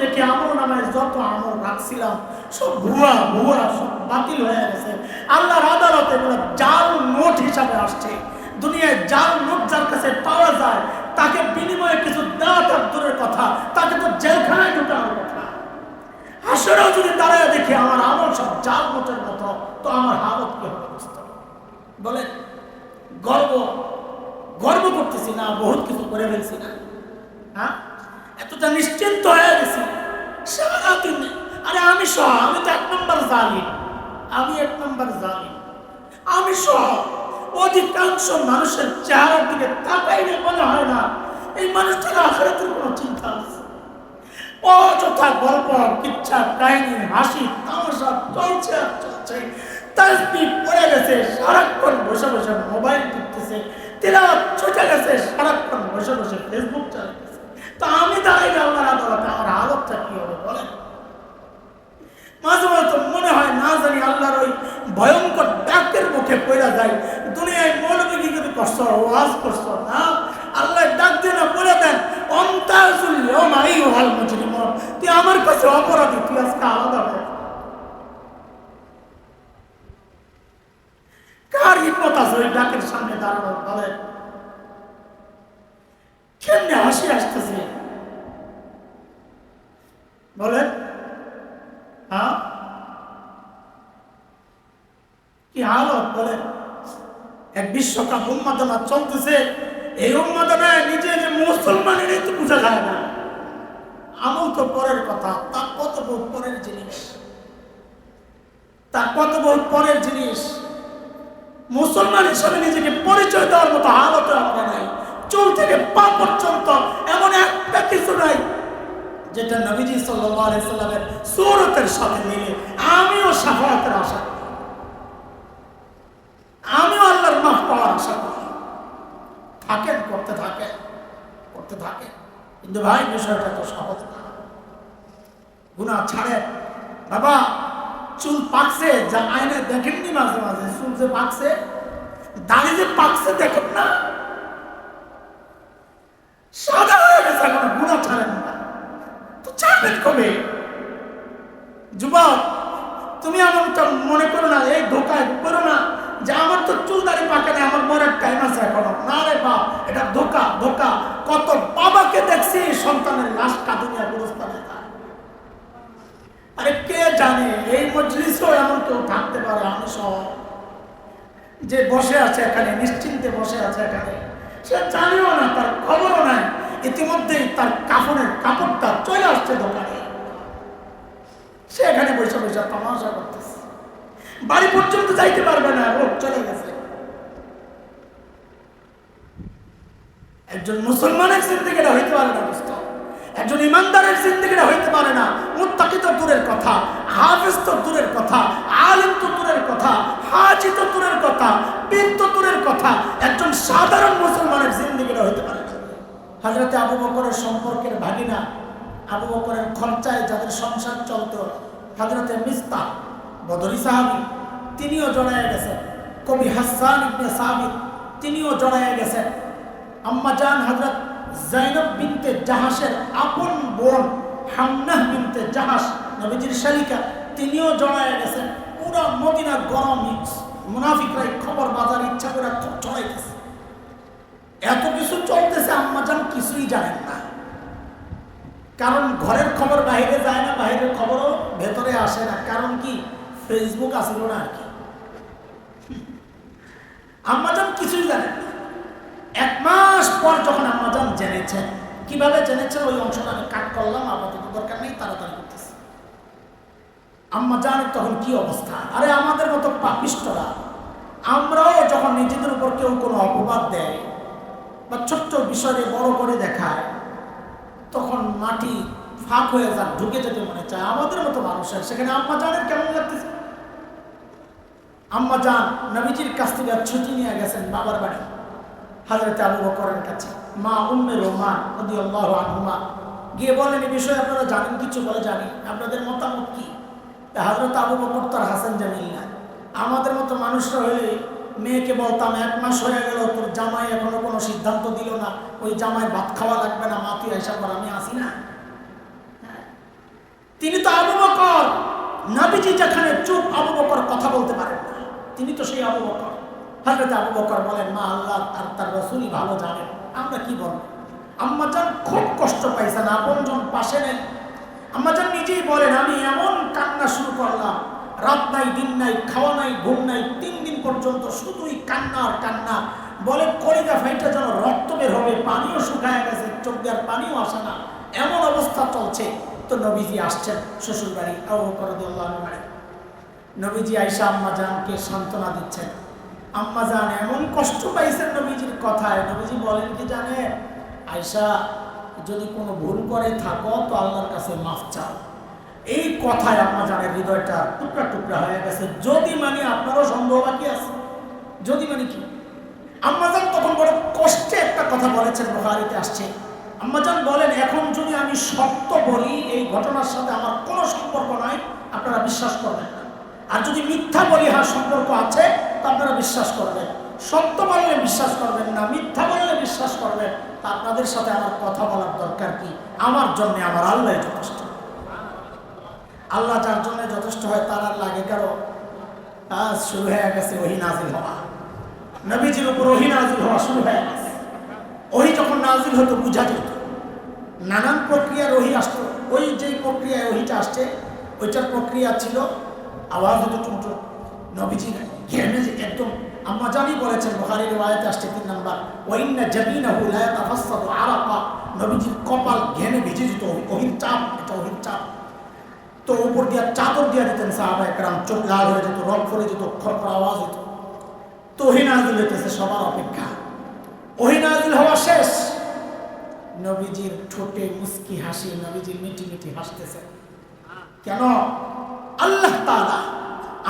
দেখি আমল নামায় যত আমল রাখছিলাম সব ভুয়া ভুয়া, সব বাতিল হয়ে গেছে। আল্লাহর আদালতে জাল নোট হিসাবে আসছে। দুনিয়ায় জাল নোট যার কাছে পাওয়া যায় তাকে বিনিময়ে কিছু দেওয়া তার দূরের কথা, তাকে তো জেলখানায় ঢুকানোর কথা। হাসরেও যদি দাঁড়ায় দেখি আমার আমল সব জাল নোটের মতো, তো আমার হালত কি হবে বুঝতে বলে? গর্ব করতেছি না, বহুত কিছু করে ফেলছি না? হ্যাঁ, এতটা নিশ্চিন্ত হয়ে গেছি সারাদিন। আরে আমি সহ, আমি তো 1 নম্বর জালিম, আমি 1 নম্বর জালিম। আমি সহ অধিকাংশ মানুষের চেহারার দিকে তাকাইলে মনে হয় না এই মানুষটার আখিরাতের কোনো চিন্তা আছে। অযথা গল্প, কিচ্ছা, কাহিনী, হাসি তামাশা চলছে আর চলছে। তাসবিহ পড়ে গেছে, সারাক্ষণ বসে বসে মোবাইল টিপতেছে। তিলাওয়াত ছুটে গেছে, সারাক্ষণ বসে বসে ফেসবুক চালাতেছে। তো আমি দাঁড়াই আল্লাহর আদালতে আমার হালতটা কি হবে বলেন? মাঝে মাঝে তো মনে হয় না জানি আল্লাহর ওই ভয়ঙ্কর ডাকের মুখে পড়া যায়। দুনিয়ায় মৌলবী কি করে করছো, ওয়াজ করছো না, আল্লাহ ডাক দিয়ে না বলে দেন অন্তাজুল ইয়াউমা আইয়ুহাল মুজরিমুন, তুই আমার কাছে অপরাধী, তুই আজকে আলাদা হয়ে। কার হিম্মত আছে ওই ডাকের সামনে দাঁড়ানো বলেন? কেমনে হাসি আসতেছে বলেন? হ্যাঁ, কি হালত বলেন? এক বিশ্বকাপ উন্মাদনা চলতেছে, এই উন্মাদনায় নিজে যে মুসলমানের তো বোঝা যায় না। আমল তো পরের কথা, তার কত বহু পরের জিনিস, তার কত বহু পরের জিনিস। মুসলমান হিসেবে নিজেকে পরিচয় দেওয়ার মতো হালত আমরা নাই। চুল থেকে পা পর্যন্ত এমন একটা কিছু নাই যেটা নবীজি সাল্লাল্লাহু আলাইহি সাল্লামের সুরতের সাথে মিলে। আমিও শাফাআতের আশা করি, আমিও আল্লাহর মাফ পাওয়ার আশা করি। থাকেন, করতে থাকেন, করতে থাকেন। কিন্তু ভাই বিষয়টা তো সহজ না। গুনাহ ছাড়েন বাবা। চুল পাকছে, যা আয়নায় দেখেননি মাঝে মাঝে? চুল যে পাকছে, দাড়ি যে পাকছে দেখেন না? সাদা হয়ে গেছে, এখন গুনাহ ছাড়েন না, তো ছাড়বেন কবে? যুবক, তুমি এমনটা মনে করো না, এই ধোকায় করো না যে আমার তো চুল দাড়ি পাকে না, আমার মরার টাইম আছে এখনো। না রে বাপ, এটা ধোকা, ধোকা। কত বাবাকে দেখছি সন্তানের লাশ কাঁদুনিয়া গুরুস্থানে যায়। আরে কে জানে এই মজলিসেও এমন কেউ থাকতে পারে আমি সহ, যে বসে আছে এখানে, নিশ্চিন্তে বসে আছে এখানে, সে জানেও না, তার খবরও নাই, ইতিমধ্যেই তার কাফনের কাপড়টা চলে আসছে দোকানে, সে এখানে বসে বসে তামাশা করতেছে। বাড়ি পর্যন্ত যাইতে পারবে না, রোগ চলে গেছে। একজন মুসলমানের জিন্দেগিটা হইতে পারে না দোস্ত, একজন ইমানদারের জিন্দেগিটা হইতে পারে না। মুত্তাকি তো দূরের কথা, হাফেজ তো দূরের কথা, আলেম তো দূরের কথা, হাজি তো দূরের কথা, পীর তো দূরের কথা, একজন সাধারণ মুসলমানের জিন্দেগিটা হইতে পারে না। হযরতে আবু বকরের সম্পর্কের ভাগিনা, আবু বকরের খরচায় যাদের সংসার চলত, হযরতে মিস্তাহ বদরি সাহাবী, তিনিও জড়ায় গেছেন। কবি হাসান ইবনে সাবিত, তিনিও জড়ায় গেছেন। আম্মা জান হযরত যায়েনব বিনতে জাহাশের আপন বোন হামনাহ বিনতে জাহাশ, নবীজির শালিকা, তিনিও জড়ায় গেছেন। পুরো মদিনা গরম, মুনাফিকরা খবর বাজার ইচ্ছা করে ছড়াইতেছে। এত কিছু চলতেছে, আম্মা জান কিছুই জানেন না, কারণ ঘরের খবর বাইরে যায় না, বাইরের খবরও ভেতরে আসে না। কারণ কি? ফেসবুক আসলো না আর কি। আম্মাজান কিছুই জানেন না। 1 মাস পর যখন আম্মাজান জেনেছেন, কিভাবে জেনেছেন ওই অংশটা আমি কাট করলাম, আপাতত দরকার নেই, তাড়াতাড়ি করতেছি। আম্মাজানের তখন কি অবস্থা? আরে আমাদের মতো পাপিষ্টরা, আমরাও যখন নিজেদের উপর কেউ কোনো অপবাদ দেয় বা ছোট্ট বিষয়ে বড় করে দেখায়, তখন মাটি ফাঁক হয়ে যাক, ঢুকে যেতে মনে চায় আমাদের মতো মানুষের। সেখানে আম্মাজানের কেমন লাগতেছে? আম্মাজান নবীজির কাছ থেকে ছুটি নিয়ে গেছেন বাবার বাড়ি, হযরতে আবু বকরের কাছে। মা উম্মে রোমান রাদিয়াল্লাহু আনহুমা গিয়ে বলেন, এই বিষয়ে আপনারা জানেন কিছু? বলে, জানি। আপনাদের মতামত কি? হযরত আবু বকর তার হাসান জামিল না। আমাদের মতো মানুষরা হলে মেয়েকে বলতাম, 1 মাস হয়ে গেল, তোর জামাই এখনো কোনো সিদ্ধান্ত দিল না, ওই জামাই ভাত খাওয়া লাগবে না, মা তুই এসা কর, আমি আসি না। তিনি তো আবু বকর, নবীজি যেখানে চুপ আবু বকর কথা বলতে পারেন না, তিনি তো সেই আবু বকর। হযরত আবু বকর বলেন, মা আল্লাহ আর তার রাসূলই ভালো জানেন, আমরা কি বলবো। আম্মাজান খুব কষ্ট পাইছেন, আপনজন পাশে নেই। আম্মাজান নিজেই বলেন, আমি এমন কান্না শুরু করলাম, রাত নাই দিন নাই, খাওয়া নাই ঘুম নাই, 3 দিন পর্যন্ত শুধুই কান্না আর কান্না। বলে কলিজা ফাইটা যেন রক্ত বের হবে, পানিও শুকায় গেছে, চোখ দিয়ে আর পানিও আসে না, এমন অবস্থা চলছে। তো নবীজি আসছেন শ্বশুর বাড়ি, আবু বকর রাদিয়াল্লাহু আনহু বাড়ি। নবীজি আয়েশা আম্মাজানকে সান্ত্বনা দিচ্ছেন। আম্মাজান এমন কষ্ট পাইছেন নবীজির কথায়। নবীজি বলেন কি জানে, আয়েশা যদি কোনো ভুল করে থাকো তো আল্লাহর কাছে মাফ চাও। এই কথায় আম্মাজানের হৃদয়টা টুকরা টুকরা হয়ে গেছে। যদি মানে আপনারও সন্দেহ বাকি আছে, যদি মানে কি। আম্মাজান তখন বড় কষ্টে একটা কথা বলেছেন, বুখারীতে আসছে। আম্মাজান বলেন, এখন যদি আমি সত্য বলি এই ঘটনার সাথে আমার কোনো সম্পর্ক নাই, আপনারা বিশ্বাস করবেন না। আর যদি মিথ্যা বলি হ্যাঁ সম্পর্ক আছে, তা আপনারা বিশ্বাস করবেন। সত্য বললে বিশ্বাস করবেন না, মিথ্যা বললে বিশ্বাস করবেন। তা আপনাদের সাথে আমার কথা বলার দরকার কি? আমার জন্য আমার আল্লাহ যথেষ্ট। আল্লাহ যার জন্য যথেষ্ট হয় তার আর লাগে কারো? শুরু হয়ে গেছে ওহী নাজিল হওয়া, নবীজির উপর ওহী নাজিল হওয়া শুরু হয়ে গেছে। ওহী যখন নাজিল হতো বুঝা যেত, নানান প্রক্রিয়ার ওহী আসতো। ওই যেই প্রক্রিয়ায় ওহীটা আসছে, ওইটার প্রক্রিয়া ছিল আওয়াজ হতো টুকটুক, নবীজি ঘেমে যে একদম। আম্মাজানই বলেছেন, বুখারীর riwayate আসছে 3 নাম্বার, ওয়াইন্না জাবিনাহু লা ইয়াতাফাসসাদু আরাকা, নবীজির কপাল ঘেমে ভিজে যেত। ওহীর চাপ, এটা ওহীর চাপ। তো উপর দিয়ে চাদর দিয়ে দিতেন সাহাবায়ে কেরাম, চোখ লাল হয়ে যেত, রক পড়ে যেত, খড়খড় আওয়াজ হতো। তো ওহী নাজিল হইতেছে সবার অপেক্ষা। ওহী নাজিল হওয়া শেষ, নবীজির ঠোঁটে মুস্কি হাসি, নবীজি মিটি মিটি হাসতেছে। কেন? আল্লাহ তাআলা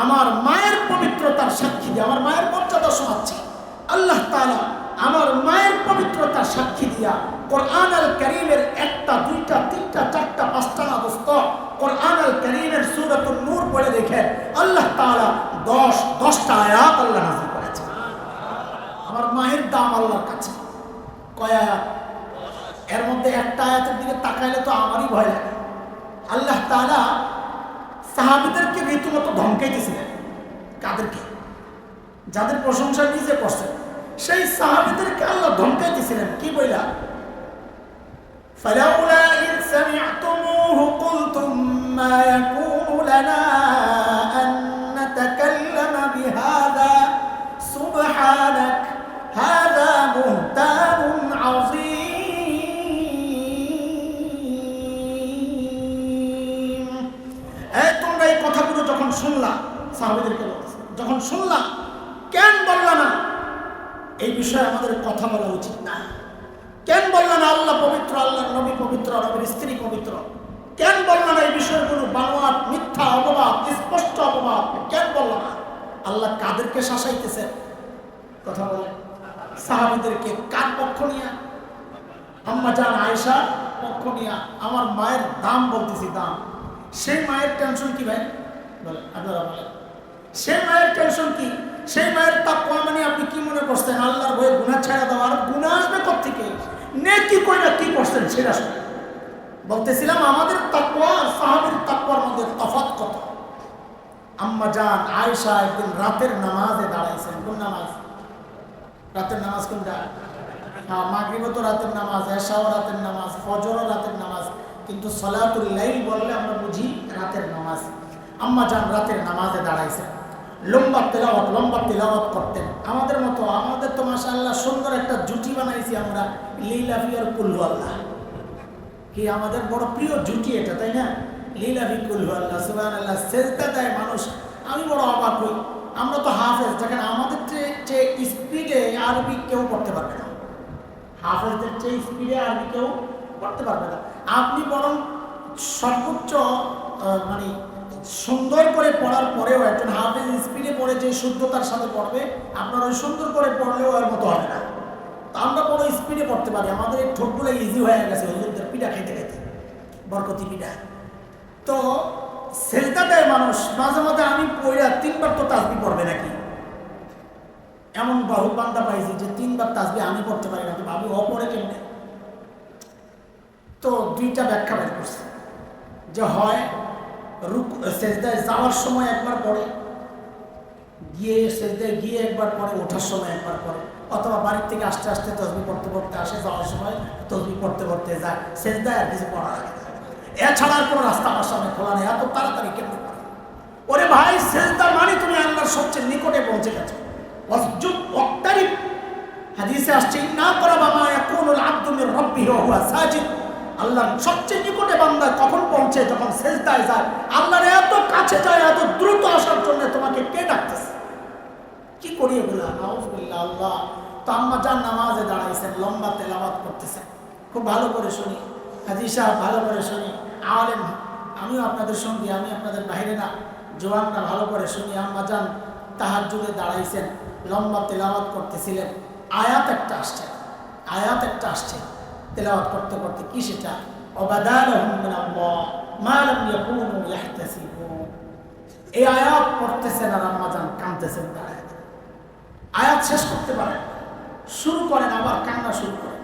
আমার মায়ের পবিত্রতার সাক্ষী দিয়ে, আমার মায়ের মর্যাদা শোনাচ্ছি। আল্লাহ তাআলা আমার মায়ের পবিত্রতার সাক্ষী দিয়া কোরআন আল কারীমের 1টা 2টা 3টা 4টা 5টা না দোস্ত, কোরআন আল কারীমের সূরাতুন নূর পড়ে দেখেন, আল্লাহ তাআলা 10টা আয়াত আল্লাহ নাযিল করেছেন। আমার মায়ের দাম আল্লাহর কাছে কয় আয়াত? এর মধ্যে একটা আয়াতের দিকে তাকাইলে তো আমারই ভয় লাগে। আল্লাহ তাআলা সাহাবীদেরকে রীতিমতো ধমকাইতেছিলেন। কাদেরকে? যাদের প্রশংসা নিজে করছেন, সেই সাহাবীদেরকে আল্লাহ ধমকাইতেছিলেন। কি বইলা? ফালাউলা ইয সামি'তুমুহু কুলতুম মা ইয়াকুনু লানা আন নাতাকাল্লামা বিহাযা সুবহানাক হাযা বুহতানুন আযীম। তোমরা এই কথাগুলো যখন শুনলা, সাহাবীদেরকে বলছে, যখন শুনলা কেন বললা না এই বিষয়ে আমাদের কথা বলা উচিত না? কেন বললা না আল্লাহ পবিত্র, আল্লাহর নবী পবিত্র, নবীর স্ত্রী পবিত্র? কেন বললা না এই বিষয়গুলো বানোয়াট, মিথ্যা, অপবাদ, স্পষ্ট অপবাদ? কেন বললা না? আল্লাহ কাদেরকে শাসাইতেছে? কথা বলে সাহাবীদেরকে। কার পক্ষ নিয়ে? আম্মাজান আয়েশা পক্ষ নিয়ে। আমার মায়ের দাম বলতেছি, দাম। সেই মায়ের টেনশন কি ভাই? বলে আপনারা বলেন, সেই মায়ের টেনশন কি? সেই মায়ের তাকওয়া মানে আপনি কি মনে করছেন? আল্লাহর ভয়ে গুনাহ ছেড়ে দাও। আর গুনাহ আসবে কোত্থেকে? নেকি কইরা কি করছেন সেটা শুনে বলতেছিলাম। আমাদের তাকওয়া আর সাহাবীর তাকওয়ার মধ্যে তফাৎ কত। আম্মাজান আয়েশা একদিন রাতের নামাজে দাঁড়াইছেন। কোন নামাজ? রাতের নামাজ কোনটা? হ্যাঁ, মাগরিবও তো রাতের নামাজ, এশাও রাতের নামাজ, ফজরও রাতের নামাজ, কিন্তু সালাতুল লাইল বললে আমরা বুঝি রাতের নামাজ। আম্মাজান রাতের নামাজে দাঁড়াইছেন, লম্বা তেলাওয়াত করতেন। আমাদের মতো, আমাদের তো মাশাআল্লাহ সুন্দর একটা জুটি বানাইছি আমরা, লিলাফি আর কুল্লু আল্লাহ। কি আমাদের বড় প্রিয় জুটি এটা, তাই না? লিলাফি কুল্লু আল্লাহ, সুবহানাল্লাহ। সেজদা দেয় মানুষ, আমি বড় অবাক হই। আমরা তো হাফেজ, দেখেন আমাদের চেয়ে স্পিডে আরবি কেউ পড়তে পারবে না। হাফেজদের চেয়ে স্পিডে আরবি কেউ পড়তে পারবে না। আপনি বরং সর্বোচ্চ মানে সুন্দর করে পড়ার পরেও একজন হাফেজ স্পিডে পড়ে যে শুদ্ধতার সাথে পড়বে, আপনার ওই সুন্দর করে পড়লেও এর মতো হবে না। তো আমরা বড় স্পিডে পড়তে পারি, আমাদের এই ঠোঁটগুলো ইজি হয়ে গেছে হুজুরদের পিঠা খেতে খেতে, বরকতি পিঠা। তো সেজদা দেয় মানুষ মাঝে মাঝে। আমি পড়া 3বার তো তাসবিহ পড়বে নাকি? এমন বহু বান্দা পাইছি যে 3বার তাসবিহ আমি পড়তে পারি না, তো ভাবি ও পড়ে কেমনে? তো 2টা ব্যাখ্যা বের করছে যে হয় সেজদায় যাওয়ার সময় একবার পড়ে, গিয়ে সেজদায় গিয়ে একবার পড়ে, ওঠার সময় একবার পড়ে, অথবা বাড়ির থেকে আস্তে আস্তে তসবিহ পড়তে পড়তে আসে, যাওয়ার সময় তসবিহ পড়তে পড়তে যায়, সেজদায় আর কিছু পড়া লাগে। এছাড়া আর কোনো রাস্তা আমার সামনে খোলা নেই। এত তাড়াতাড়ি কেমন পড়ে? ওরে ভাই, সেজদা মানে তুমি আল্লাহর সবচেয়ে নিকটে পৌঁছে গেছো। ওয়াসজুদ ওয়াক্তারিব, হাদিসে আসছে না করাবা মা ইয়াকুনুল আবদু মির রাব্বিহি ওয়া হুয়া সাজিদ। আল্লাহর সবচেয়ে নিকটে বান্দা কখন পৌঁছে? যখন সেজদায় যায়। আল্লাহর এত কাছে যায়, এত দ্রুত আসার জন্য তোমাকে কে ডাকতেছে? কি করি এগুলা? নাউযুবিল্লাহ। আল্লাহ তো আম্মা জান নামাজে দাঁড়াইছেন, লম্বা তেলাওয়াত করতেছেন, খুব ভালো করে শুনি, হাজী সাহেব ভালো করে শুনি, আলেম আমিও আপনাদের সঙ্গে, আমি আপনাদের বাইরে না, জোয়ানরা ভালো করে শুনি। আম্মা জান তাহাজ্জুদে দাঁড়াইছেন, লম্বা তেলাওয়াত করতেছিলেন, আয়াত একটা আসছে, তেলাওয়াত করতে করতে কি সেটা? ওয়াবাদালাহুম মিনাল্লাহ মা লাম ইয়াকুনু ইয়াহতাসিবুন। এই আয়াত পড়তেছেন আর আম্মা জান কাঁদতেছেন। আয়াত শেষ করতে পারেন, শুরু করেন, আবার কান্না শুরু করেন,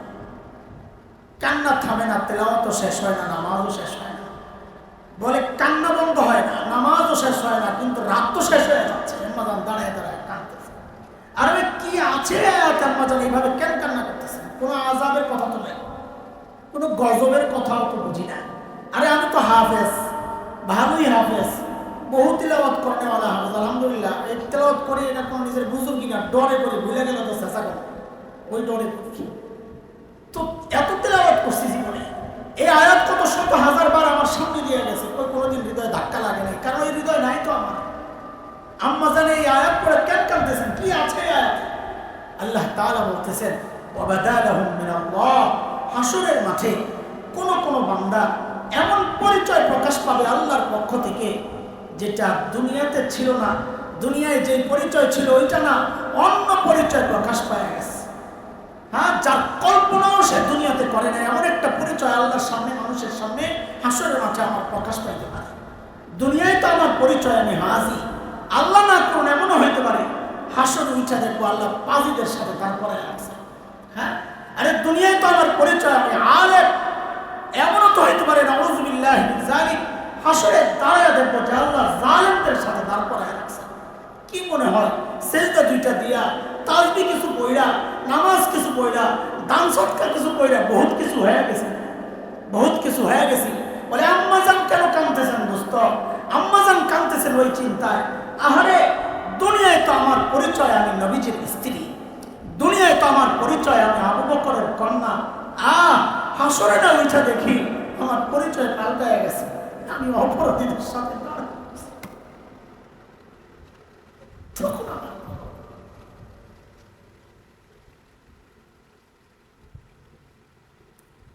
কান্না থামে না, তেলাওয়াতও শেষ হয় না, নামাজও শেষ হয় না। বলে কান্না বন্ধ হয় না, নামাজও শেষ হয় না, কিন্তু রাত তো শেষ হয়ে যাচ্ছে। আম্মা জান দাঁড়ায় দাঁড়ায় কাঁদতেছে। আর আমি কি আছে আম্মা জান এইভাবে কেন কান্না করতেছেন? কোনো আযাবের কথা তো নেই, কোনো গজবের কথাও তো বুঝি না। আরে আমি তো হাফেজ, ভালোই হাফেজ, বহু তিলাওয়াত করনেওয়ালা হাফেজ, আলহামদুলিল্লাহ। এই তিলাওয়াত করে এটা কোনো নিজের বুঝুন কিনা, ডরে করে ভুলে গেল তো চেষ্টা করে, ওই ডরে করছি। তো এত তিলাওয়াত করছি জীবনে, এই আয়াত কত শত হাজার বার আমার সামনে দিয়ে গেছে, ওই কোনোদিন হৃদয়ে ধাক্কা লাগে নাই, কারণ এই হৃদয় নাই তো আমার। আম্মা জানে এই আয়াত পড়ে কেন কাঁদতেছেন? কি আছে এই আয়াত? আল্লাহ তাআলা বলতেছেন ওয়াবাদালাহুম মিনাল্লাহ, হাসরের মাঠে কোন কোন বান্দা এমন পরিচয় প্রকাশ পাবে আল্লাহর পক্ষ থেকে যেটা দুনিয়াতে ছিল না। দুনিয়ায় যে পরিচয় ছিল ওইটা না, অন্য পরিচয় প্রকাশ পায় গেছে। হ্যাঁ, যার কল্পনাও সে দুনিয়াতে করে না, এমন একটা পরিচয় আল্লাহর সামনে, মানুষের সামনে হাসরের মাঠে আমার প্রকাশ পাইতে পারে। দুনিয়ায় তো আমার পরিচয় আমি হাজি, আল্লাহ না করুন এমনও হইতে পারে হাসর উঠা দেখবো আল্লাহ পাজিদের সাথে তারপরে আসছে। হ্যাঁ, আরে দুনিয়ায় তো আমার পরিচয় আমি আলেম, এমনও তো হইতে পারে নাউযুবিল্লাহি মিন যালিক হাসরে দাঁড়ায় দেখবো যে আল্লাহ জালেমদের সাথে তারপরে আসছে। কি মনে হয় সেজদা দুইটা দিয়া, তাসবিহ কিছু পড়া, নামাজ কিছু পড়া, দান সদকা কিছু পড়া বহুত কিছু হয়ে গেছে, বহুত কিছু হয়ে গেছে। বলে আম্মা জান কেন কাঁদতেছেন দোস্ত? আম্মা জান কাঁদতেছেন ওই চিন্তায়, আহারে দুনিয়ায় তো আমার পরিচয় আমি নবীজির স্ত্রী, দুনিয়ায় তো আমার পরিচয় আমি আবু বকরের কন্যা, হাসরে না উঠা দেখি আমার পরিচয় পাল্টায় গেছে, আমি অপরাধীদের সাথে। তখন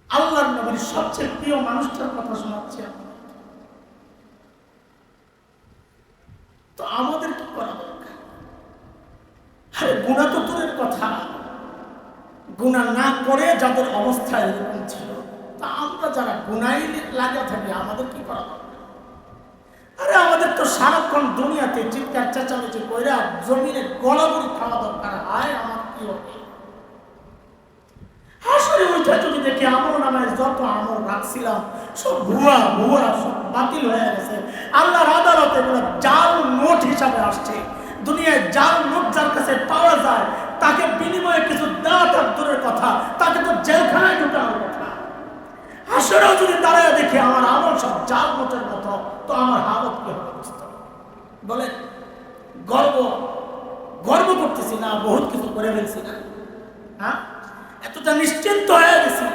আল্লাহর নবীর সবচেয়ে প্রিয় মানুষটার কথা শোনাচ্ছি। তো আমাদের কি করা দরকার? আরে গুনাহ তো দূরের কথা, গুনাহ না করে যাদের অবস্থা এরকম ছিল, তা আমরা যারা গুনায় লাগা থাকি আমাদের কি করা দরকার? আরে আমাদের তো সারাক্ষণ দুনিয়াতে চিৎকার চেঁচামেচি কইরা জমিনে গলাগলি খাওয়া দরকার। হায় আমার কি হবে? হাসরে ওইটা যদি দেখি আমল নামায় যত আমল রাখছিলাম সব ভুয়া ভুয়া, সব বাতিল হয়ে গেছে। আল্লাহর আদালতে এগুলো জাল নোট হিসাবে আসছে। দুনিয়ায় জাল নোট যার কাছে পাওয়া যায় তাকে বিনিময়ে কিছু দেওয়া তার দূরের কথা, তাকে তো জেলখানায় ঢুকানোর কথা। হাসরেও যদি দাঁড়ায় দেখি আমার আমল সব জাল নোটের মতো, তো আমার হালত কি হবে? বলেন, গর্ব করতেছি না? বহুত কিছু করে ফেলছি না? হ্যাঁ, এতটা নিশ্চিন্ত হয়ে গেছি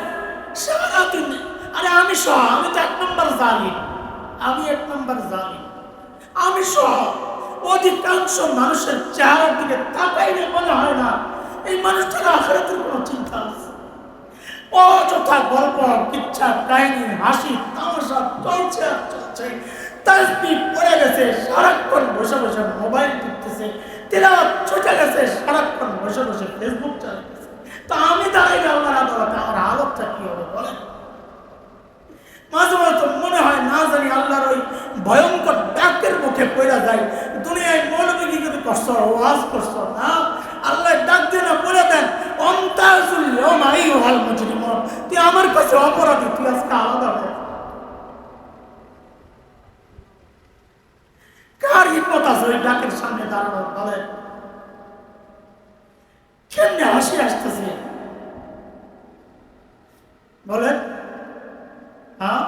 সারাদিন। আরে আমি সহ, আমি তো 1 নম্বর জালিম, আমি 1 নম্বর জালিম, আমি সহ অধিকাংশ মানুষের চেহারার দিকে তাকাইলে মনে হয় না এই মানুষটার আখিরাতের কোনো চিন্তা আছে। অযথা গল্প, কিচ্ছা, কাহিনী, হাসি তামাশা চলছে আর চলছে। তাসবিহ পড়ে গেছে, সারাক্ষণ বসে বসে মোবাইল টিপতেছে। তিলাওয়াত ছুটে গেছে, সারাক্ষণ বসে বসে ফেসবুক চালাতেছে। তা আমি দাঁড়াই আল্লাহর আদালতে আমার হালতটা কি হবে বলেন? মাঝে মাঝে তো মনে হয় না জানি আল্লাহর ওই ভয়ঙ্কর ডাকের মুখে পড়া যায়। দুনিয়ায় মৌলবী কি করে করছো, ওয়াজ করছো না? আল্লাহ ডাক দিয়ে না বলে দেন অন্তাজুল ইয়াউমা আইয়ুহাল মুজরিমুন, তুই আমার কাছে অপরাধী, তুই আজকে আলাদা হয়ে। হিম্মত আছে ওই ডাকের সামনে দাঁড়ানো? বলেন কেমনে হাসি আসতেছে? বলেন হ্যাঁ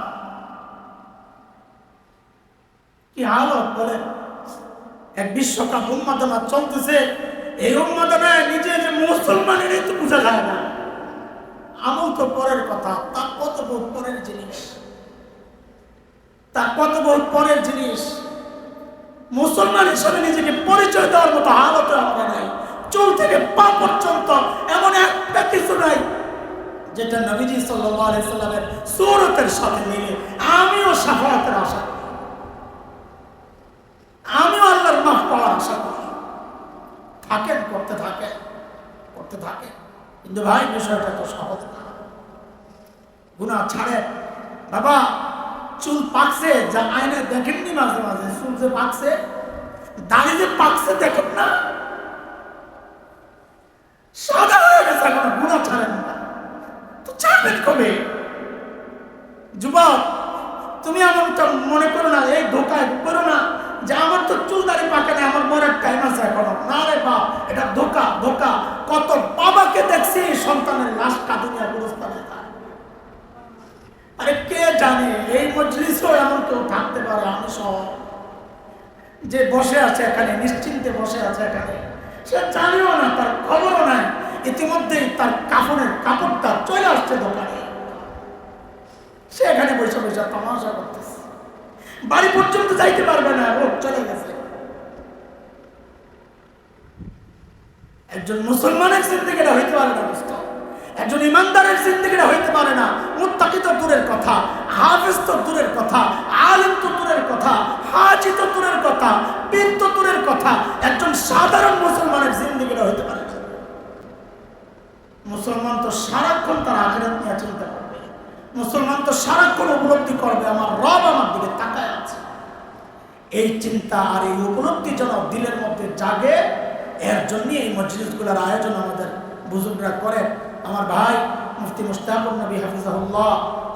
কি হালত? বলেন এক বিশ্বকাপ উন্মাদনা চলতেছে, এই উন্মাদনায় নিজে যে মুসলমানের তো বোঝা যায় না। আমল তো পরের কথা, তার কত বহু পরের জিনিস, তার কত বহু পরের জিনিস। মুসলমান হিসেবে নিজেকে পরিচয় দেওয়ার মতো হালত আমরা নাই। চুল থেকে পা পর্যন্ত এমন একটা কিছু নাই যেটা নবীজি সাল্লাল্লাহু আলাইহি সাল্লামের সুরতের সাথে মিলে। আমিও শাফাআতের আশা করি, আমিও আল্লাহর মাফ পাওয়ার আশা করি। থাকেন, করতে থাকেন, করতে থাকেন। কিন্তু ভাই বিষয়টা তো সহজ না। গুনাহ ছাড়েন বাবা। চুল পাকছে, যা আয়নায় দেখেননি মাঝে মাঝে? চুল যে পাকছে, দাড়ি যে পাকছে দেখেন না? সাদা হয়ে গেছে, এখন গুনাহ ছাড়েন না তো ছাড়বেন কবে? যুবক তুমি এমনটা মনে করো না, এই ধোকায় করো না যে আমার তো চুল দাড়ি পাকে না, আমার মরার টাইম আছে এখনো। না রে বাপ, এটা ধোকা, ধোকা। কত বাবাকে দেখছি সন্তানের লাশটা দুনিয়া গুরুস্থানে। আরে কে জানে এই মজলিসেও এমন কেউ থাকতে পারে, আমি সহ, যে বসে আছে এখানে, নিশ্চিন্তে বসে আছে এখানে, সে জানিও না, তার খবরও নাই, ইতিমধ্যেই তার কাফনের কাপড়টা চলে আসছে দোকানে, সে এখানে বসে বসে তামাশা করতেছে, বাড়ি পর্যন্ত যাইতে পারবে না, রোগ চলে গেছে। একজন মুসলমানের জিন্দেগিটা হইতে পারে না, একজন ইমানদারের জিন্দেগিটা হইতে পারে না। মুত্তাকি তো দূরের কথা, হাফেজ তো দূরের কথা, আলেম তো দূরের কথা, হাজি তো দূরের কথা, পীর তো দূরের কথা, একজন সাধারণ মুসলমানের জিন্দেগিটা হইতে পারে না। মুসলমান তো সারাক্ষণ তার আখিরাত নিয়ে চিন্তা করবে, মুসলমান তো সারাক্ষণ উপলব্ধি করবে আমার রব আমার দিকে তাকায় আছে। এই চিন্তা আর এই উপলব্ধি যেন দিলের মধ্যে জাগে, এর জন্য এই মজলিসগুলোর আয়োজন আমাদের বুজুর্গরা করেন। আমার ভাই মুফতি মুশতাকুর নবী হাফিজাহুল্লাহ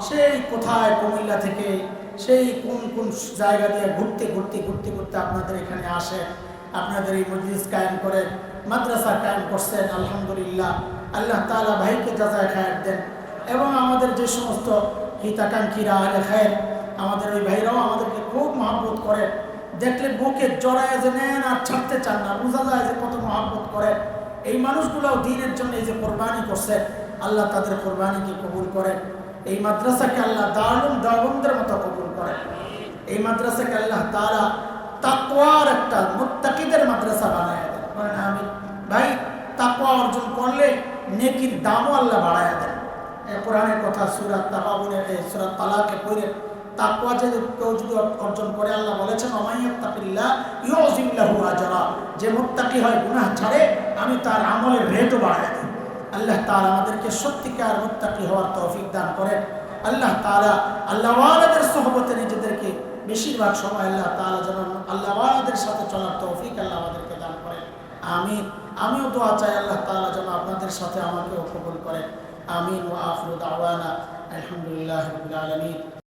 সেই কোথায় কুমিল্লা থেকে সেই কোন কোন জায়গা দিয়ে ঘুরতে ঘুরতে ঘুরতে ঘুরতে আপনাদের এখানে আসেন, আপনাদের এই মজলিস কায়েম করেন, মাদ্রাসা কায়েম করছেন। আলহামদুলিল্লাহ, আল্লাহ তাআলা ভাইকে জাযায়ে খায়ের দেন। এবং আমাদের যে সমস্ত হিতাকাঙ্ক্ষীরা আলে খায়ের, আমাদের ওই ভাইরাও আমাদেরকে খুব মহব্বত করেন। দেখলে বুকে জড়ায় যে নেন আর ছাড়তে চান না, বোঝা যায় যে কত মহব্বত করেন। এই মানুষগুলোও দ্বীনের জন্য এই যে কোরবানি করছে, আল্লাহ তাদের কোরবানিকে কবুল করেন। এই মাদ্রাসাকে আল্লাহ দারুল দেওবন্দের মতো কবুল করেন। এই মাদ্রাসাকে আল্লাহ তাআলা তাকওয়ার একটা মুত্তাকিদের মাদ্রাসা বানায় দেন। বলেন আমিন। ভাই তাকওয়া অর্জন করলে নেকির দামও আল্লাহ বাড়ায় দেন। কোরআনের কথা সূরা তাগাবুনের সূরা তালাকে পড়ে তাকওয়া যে কেউ যদি অর্জন করে, আল্লাহ বলেছেন ওমাইয়াত্তাকিল্লাহ ইউযিম লাহু আজরা, যে মুত্তাকি হয় গুনাহ ছাড়ে আমি তার আমলের রেটও বাড়ায় দিই। আল্লাহ তাআলা আমাদেরকে সত্যিকার মুত্তাকি হওয়ার তৌফিক দান করেন। আল্লাহ তাআলা আল্লাহওয়ালাদের সোহবতে নিজেদেরকে বেশিরভাগ সময় আল্লাহ তাআলা যেন আল্লাহওয়ালাদের সাথে চলার তৌফিক আল্লাহ আমাদেরকে দান করেন। আমিন। আমিও দোয়া চাই আল্লাহ তাআলা যেন আপনাদের সাথে আমাকেও কবুল করেন। আমিন। ওয়া আখিরু দাওয়ানা আলহামদুলিল্লাহি রাব্বিল আলামিন।